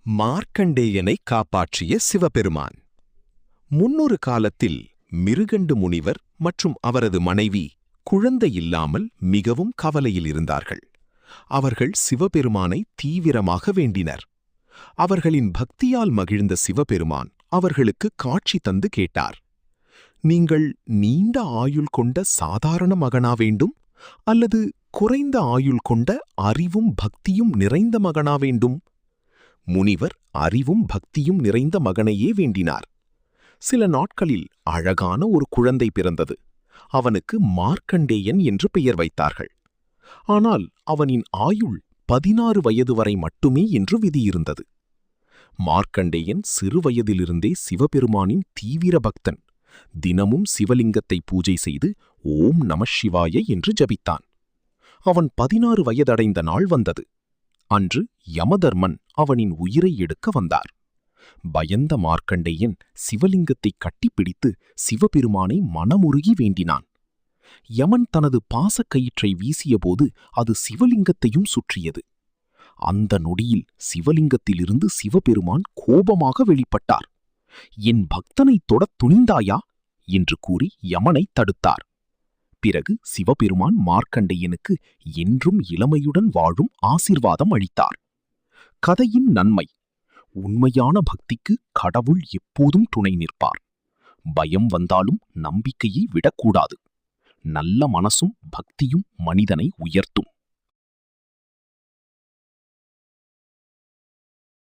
மார்க்கண்டேயனை காப்பாற்றிய சிவபெருமான். முன்னொரு காலத்தில் மிருகண்டு முனிவர் மற்றும் அவரது மனைவி குழந்தை இல்லாமல் மிகவும் கவலையில் இருந்தார்கள். அவர்கள் சிவபெருமானை தீவிரமாக வேண்டினர். அவர்களின் பக்தியால் மகிழ்ந்த சிவபெருமான் அவர்களுக்கு காட்சி தந்து கேட்டார். நீங்கள் நீண்ட ஆயுள் கொண்ட சாதாரண மகனா வேண்டும், அல்லது குறைந்த ஆயுள் கொண்ட அறிவும் பக்தியும் நிறைந்த மகனா வேண்டும்? முனிவர் அறிவும் பக்தியும் நிறைந்த மகனையே வேண்டினார். சில நாட்களில் அழகான ஒரு குழந்தை பிறந்தது. அவனுக்கு மார்க்கண்டேயன் என்று பெயர் வைத்தார்கள். ஆனால் அவனின் ஆயுள் 16 வயது வரை மட்டுமே என்று விதியிருந்தது. மார்க்கண்டேயன் சிறுவயதிலிருந்தே சிவபெருமானின் தீவிர பக்தன். தினமும் சிவலிங்கத்தை பூஜை செய்து ஓம் நமசிவாய என்று ஜபித்தான். அவன் 16 வயதடைந்த நாள் வந்தது. அன்று யமதர்மன் அவனின் உயிரை எடுக்க வந்தார். பயந்த மார்க்கண்டேயன் சிவலிங்கத்தை கட்டிப்பிடித்து சிவபெருமானை மனமுருகி வேண்டினான். யமன் தனது பாசக்கயிற்றை வீசியபோது அது சிவலிங்கத்தையும் சுற்றியது. அந்த நொடியில் சிவலிங்கத்திலிருந்து சிவபெருமான் கோபமாக வெளிப்பட்டார். என் பக்தனைத் தொடத் துணிந்தாயா என்று கூறி யமனை தடுத்தார். பிறகு சிவபெருமான் மார்க்கண்டேயனுக்கு என்றும் இளமையுடன் வாழும் ஆசீர்வாதம் அளித்தார். கதையின் நன்மை: உண்மையான பக்திக்கு கடவுள் எப்போதும் துணை நிற்பார். பயம் வந்தாலும் நம்பிக்கையை விடக்கூடாது. நல்ல மனசும் பக்தியும் மனிதனை உயர்த்தும்.